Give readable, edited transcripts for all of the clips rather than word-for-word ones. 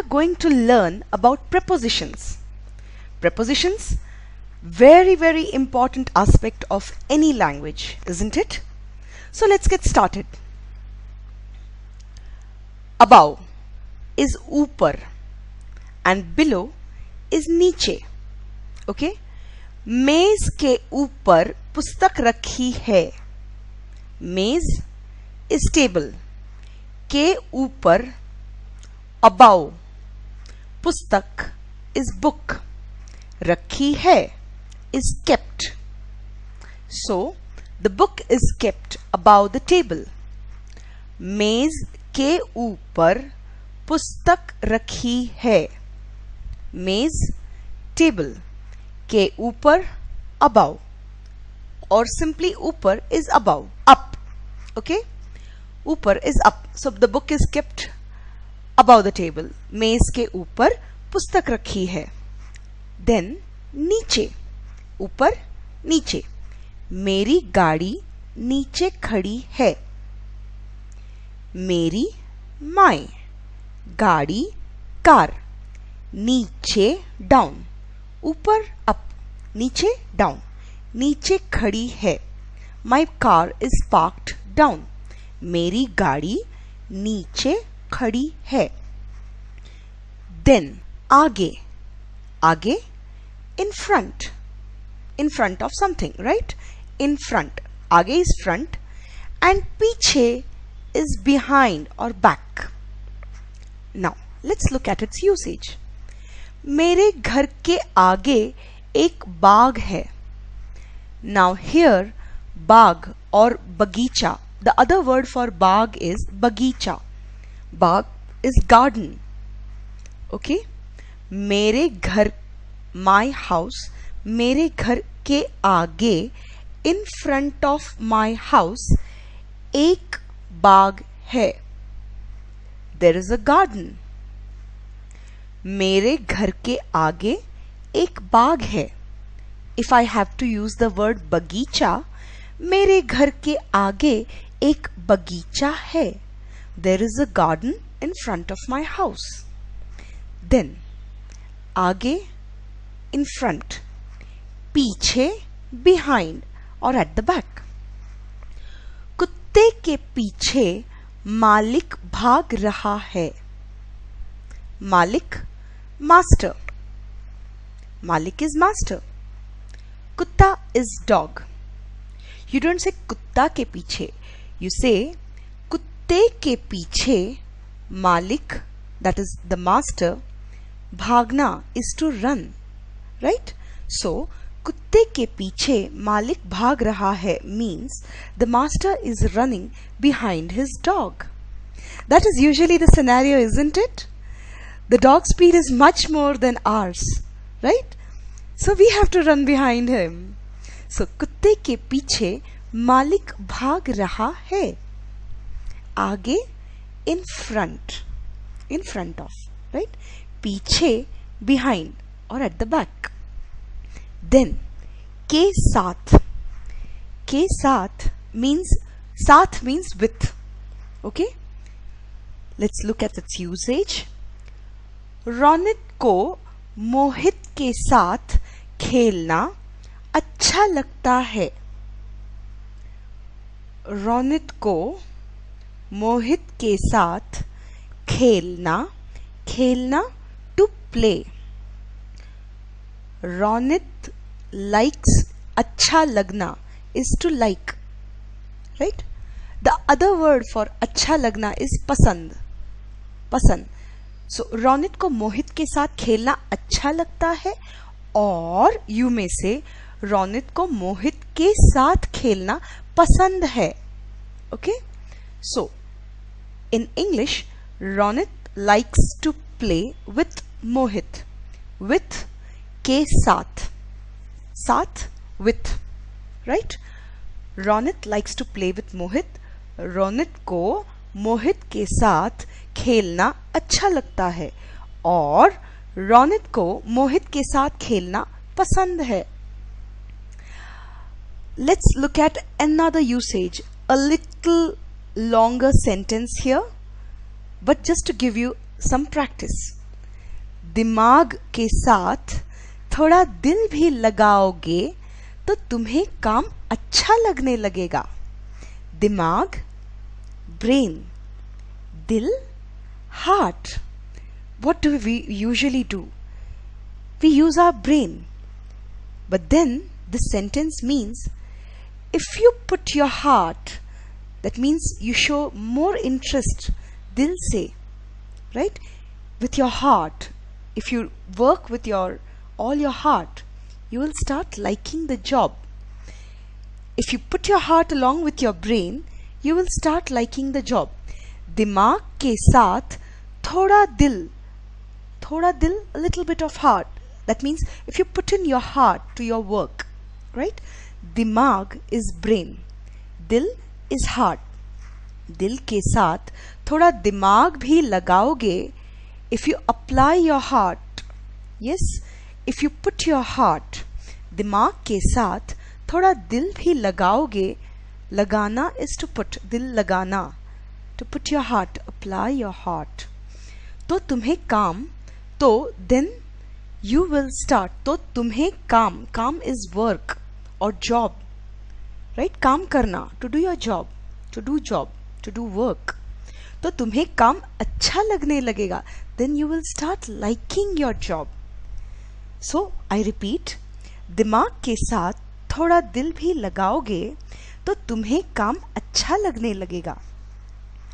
are going to learn about prepositions. Prepositions, very important aspect of any language, isn't it? So let's get started. Above is ऊपर and below is नीचे. Okay? मेज के ऊपर पुस्तक रखी है. मेज is table. के ऊपर above पुस्तक is book. रखी है is kept. So the book is kept above the table. मेज के ऊपर पुस्तक रखी है. मेज table के ऊपर above or simply ऊपर is above, up. Okay? ऊपर is up. So the book is kept above the table. मेज के ऊपर पुस्तक रखी है. Then नीचे, ऊपर नीचे. मेरी गाड़ी नीचे खड़ी है. मेरी my गाड़ी कार. नीचे down, ऊपर up, नीचे down. नीचे खड़ी है. My car is parked down. मेरी गाड़ी नीचे खड़ी है. Then आगे, आगे in front of something, right? In front, आगे is front and पीछे is behind or back. Now let's look at its usage. मेरे घर के आगे एक बाग है. Now here बाग or बगीचा, the other word for Bagh is बगीचा. बाग is garden. Okay? मेरे घर, my house, मेरे घर के आगे in front of my house एक बाग है. There is a garden. मेरे घर के आगे एक बाग है. If I have to use the word बगीचा, मेरे घर के आगे एक बगीचा है. There is a garden in front of my house. Then आगे in front, पीछे behind or at the back. कुत्ते के पीछे मालिक भाग रहा है. मालिक master. मालिक is master. कुत्ता is dog. You don't say कुत्ता के पीछे. You say कुत्ते के पीछे मालिक, that is the master. भागना is to run, right? So कुत्ते के पीछे मालिक भाग रहा है means the master is running behind his dog. That is usually the scenario, isn't it? The dog's speed is much more than ours, right? So we have to run behind him. So कुत्ते के पीछे मालिक भाग रहा है. आगे in front of, right? पीछे behind or at the back. Then के साथ means with. Okay? Let's look at its usage. रौनक को मोहित के साथ खेलना अच्छा लगता है. रौनक को मोहित के साथ खेलना to play. रौनक likes अच्छा लगना is to like, right? The other word for अच्छा लगना is पसंद. So रौनक को मोहित के साथ खेलना अच्छा लगता है, और you may say रौनक को मोहित के साथ खेलना पसंद है. Okay? So in English, Raunak likes to play with Mohit. With के साथ with, right? Raunak likes to play with मोहित. रौनक को मोहित के साथ खेलना अच्छा लगता है, और रौनक को मोहित के साथ खेलना पसंद है. Let's look at another usage, a little longer sentence here, but just to give you some practice. दिमाग के साथ थोड़ा दिल भी लगाओगे तो तुम्हें काम अच्छा लगने लगेगा। दिमाग, brain, दिल, heart. What do we usually do? We use our brain. But then this sentence means if you put your heart, that means you show more interest, dil se, right? With your heart. If you work with all your heart, you will start liking the job. If you put your heart along with your brain, you will start liking the job. दिमाग के साथ थोड़ा दिल, a little bit of heart. That means if you put in your heart to your work, right? दिमाग is brain, दिल is heart. दिल के साथ थोड़ा दिमाग भी लगाओगे. If you apply your heart, yes, if you put your heart, दिमाग के साथ थोड़ा दिल भी लगाओगे. लगाना is to put, दिल लगाना, to put your heart, apply your heart. तो तुम्हें काम, तो then you will start, तो तुम्हें काम is work or job, right? काम करना, to do your job, to do work. तो तुम्हें काम अच्छा लगने लगेगा. Then you will start liking your job. So I repeat, दिमाग के साथ थोड़ा दिल भी लगाओगे तो तुम्हें काम अच्छा लगने लगेगा.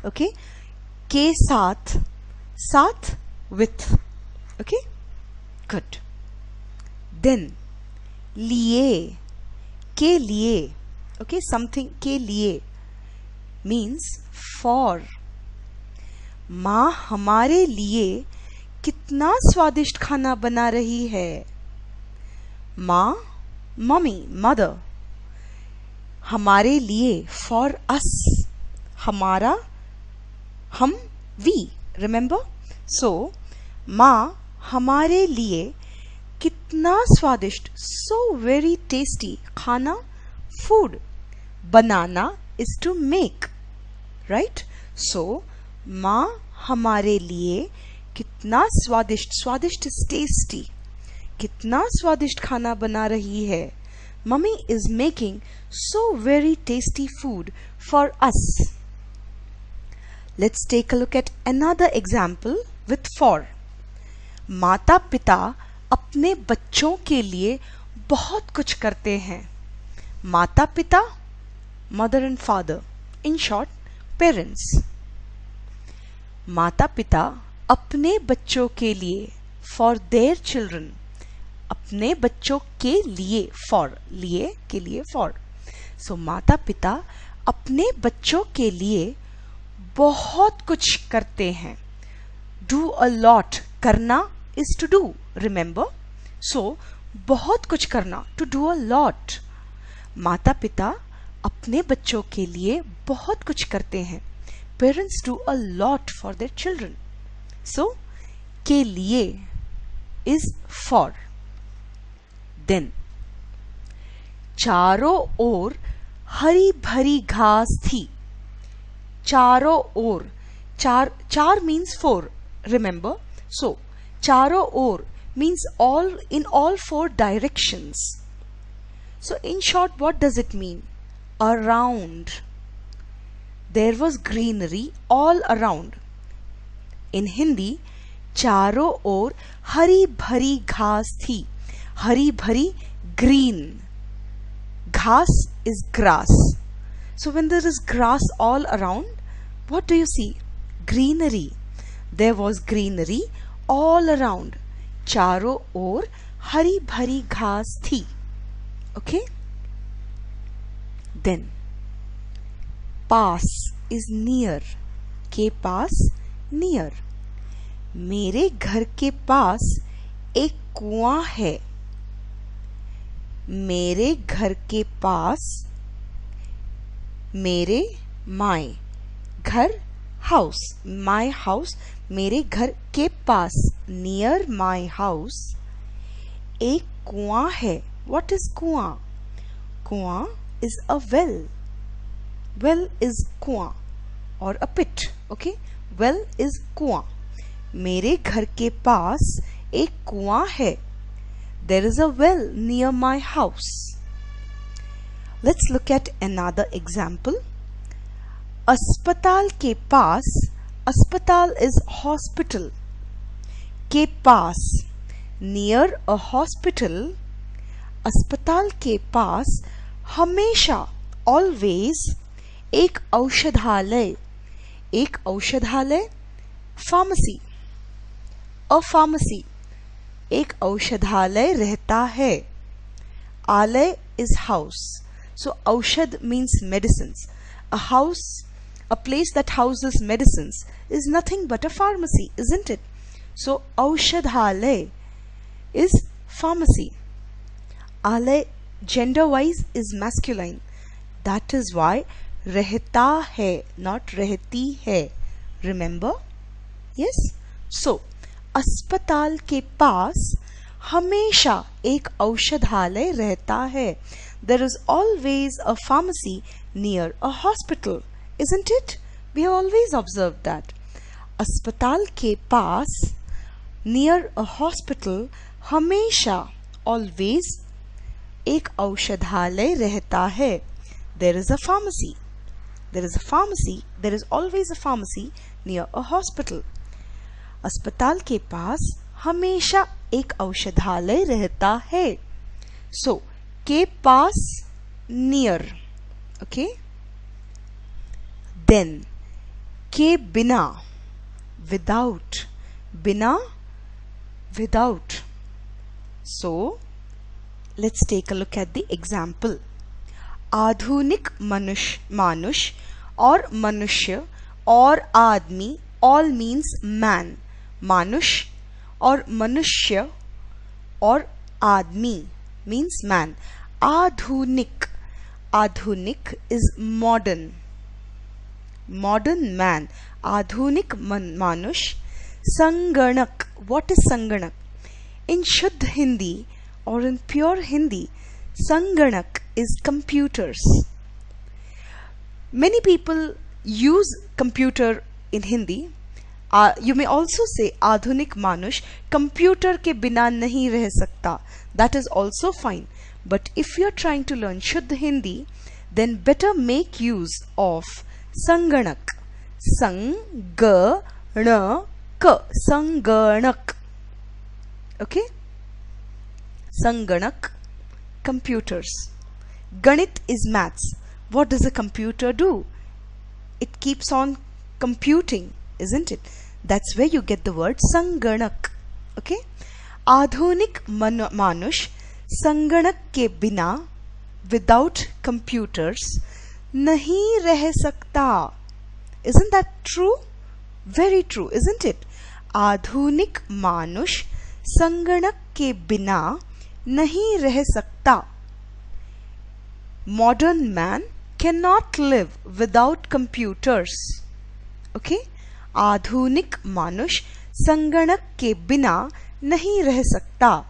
Okay? के साथ, with. Okay? Good. Then लिए, के लिए. Okay? Something के लिए means for. माँ हमारे लिए कितना स्वादिष्ट खाना बना रही है. माँ, मम्मी, मदर. हमारे लिए, for us. हमारा, हम, we. Remember? So, माँ हमारे लिए कितना स्वादिष्ट, so very tasty खाना, food. Banana is to make, right? So, माँ हमारे लिए कितना स्वादिष्ट is tasty, कितना स्वादिष्ट खाना बना रही है. Mummy is making so very tasty food for us. Let's take a look at another example with for. माता पिता अपने बच्चों के लिए बहुत कुछ करते हैं. माता पिता, mother and father. In short, parents. माता पिता अपने बच्चों के लिए, for their children. अपने बच्चों के लिए, for, लिए के लिए, for. So माता पिता अपने बच्चों के लिए बहुत कुछ करते हैं. Do a lot. करना is to do. Remember? So बहुत कुछ करना, to do a lot. माता पिता अपने बच्चों के लिए बहुत कुछ करते हैं. Parents do a lot for their children. So के लिए is for. Then चारों ओर हरी भरी घास थी. चारों ओर, चार means four. Remember? So चारों ओर means all, in all four directions. So in short, what does it mean? Around. There was greenery all around. In Hindi, चारों ओर हरी भरी घास थी. हरी भरी, green. Ghas is grass. So when there is grass all around, what do you see? Greenery. There was greenery all around. चारों ओर हरी भरी घास थी. Okay? Then pass is near. के पास, near. मेरे घर के पास एक कुआं है. मेरे घर के पास, मेरे, my, घर, house, my house, मेरे घर के पास, near my house, एक कुआं है. What is कुआं? कुआं is a well. Well is कुआं or a pit. Okay? Well is कुआं. मेरे घर के पास एक कुआं है. There is a well near my house. Let's look at another example. अस्पताल के पास, अस्पताल is hospital. के पास, near a hospital. अस्पताल के पास हमेशा, always, एक औषधालय, एक औषधालय, pharmacy, a pharmacy, एक औषधालय रहता है. आलय is house. So औषध means medicines. A house, a place that houses medicines is nothing but a pharmacy, isn't it? So औषधालय is pharmacy. आलय gender wise is masculine. That is why रहता है, not रहती है. Remember? Yes? So, अस्पताल के पास हमेशा एक औषधालय रहता है. There is always a pharmacy near a hospital, isn't it? We have always observed that. अस्पताल के पास, near a hospital, हमेशा, always, एक औषधालय रहता है. There is a pharmacy. There is a pharmacy. There is always a pharmacy near a hospital. अस्पताल के पास हमेशा एक औषधालय रहता है. So, के पास, near. Okay? Then, के बिना, without. बिना, without. So, let's take a look at the example. आधुनिक मानुष और मनुष्य और आदमी, all means man. मानुष और मनुष्य और आदमी means man. आधुनिक, आधुनिक is modern. Modern man. आधुनिक मानुष. संगणक, what is संगणक? In शुद्ध Hindi or in pure Hindi, संगणक is computers. Many people use computer in Hindi. You may also say आधुनिक मानुष computer के बिना नहीं रह सकता. That is also fine. But if you are trying to learn शुद्ध Hindi, then better make use of संगणक. संगणक, संगणक. Okay? संगणक, computers. Ganit is maths. What does a computer do? It keeps on computing, isn't it? That's where you get the word संगणक. Okay? आधुनिक मानुष संगणक के बिना, without computers, नहीं रह सकता. Isn't that true? Very true, isn't it? आधुनिक मानुष संगणक के बिना नहीं रह सकता. Modern man cannot live without computers. Okay? आधुनिक मानुष संगणक के बिना नहीं रह सकता.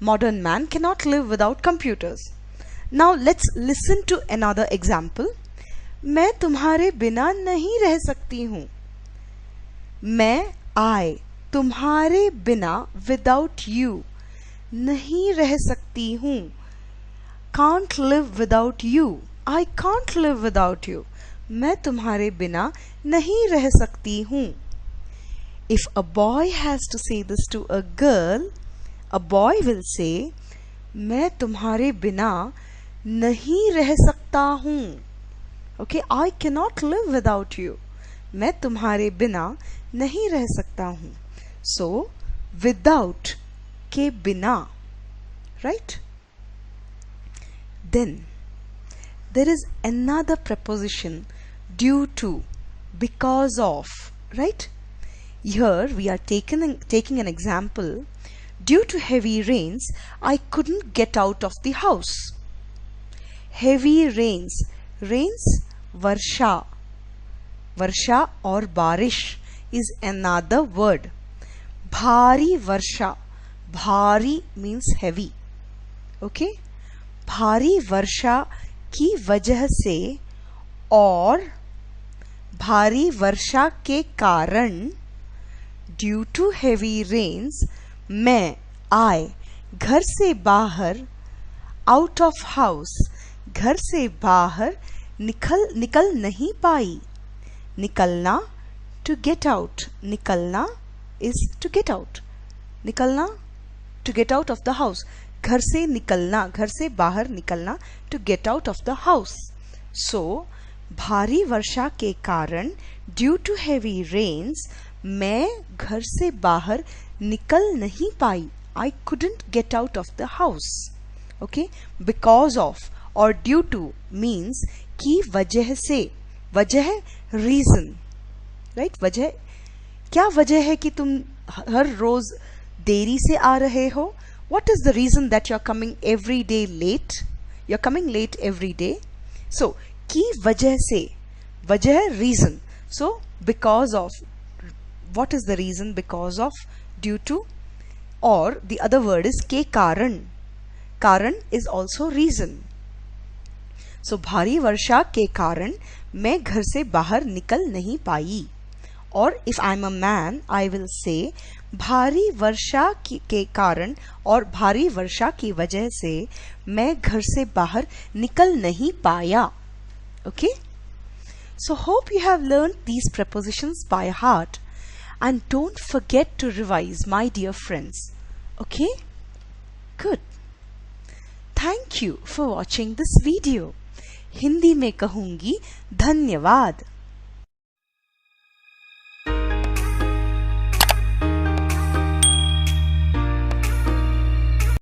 Modern man cannot live without computers. Now let's listen to another example. मैं तुम्हारे बिना नहीं रह सकती हूँ. मैं, I, तुम्हारे बिना, without you, नहीं रह सकती हूँ. Can't live without you. I can't live without you. मैं तुम्हारे बिना नहीं रह सकती हूँ. If a boy has to say this to a girl, a boy will say, मैं तुम्हारे बिना नहीं रह सकता हूँ. Okay, I cannot live without you. मैं तुम्हारे बिना नहीं रह सकता हूँ. So, without, के बिना, right? Then, there is another preposition, due to, because of, right? Here we are taking an example. Due to heavy rains, I couldn't get out of the house. Heavy rains. Rains, varsha. Varsha or barish is another word. Bhari varsha. Bhari means heavy. Okay? भारी वर्षा की वजह से और भारी वर्षा के कारण, due to heavy rains, मैं I घर से बाहर out of house घर से बाहर निकल नहीं पाई. निकलना to get out. निकलना is to get out. निकलना to get out of the house. घर से निकलना, घर से बाहर निकलना to get out of the house. So भारी वर्षा के कारण due to heavy rains मैं घर से बाहर निकल नहीं पाई. I couldn't get out of the house. Okay, because of और due to means की वजह से. वजह reason, right? वजह क्या वजह है कि तुम हर रोज देरी से आ रहे हो? What is the reason that you're coming every day late? You're coming late every day. So की वजह से, वजह reason. So because of, what is the reason? Because of, due to, or the other word is के कारण. कारण is also reason. So भारी वर्षा के कारण मैं घर से बाहर निकल नहीं पाई. और if I'm a man, I will say भारी वर्षा के कारण और भारी वर्षा की वजह से मैं घर से बाहर निकल नहीं पाया. Okay? So hope you have learned these prepositions by heart, and don't forget to revise, my dear friends. Okay? Good. Thank you for watching this video. Hindi में कहूँगी धन्यवाद.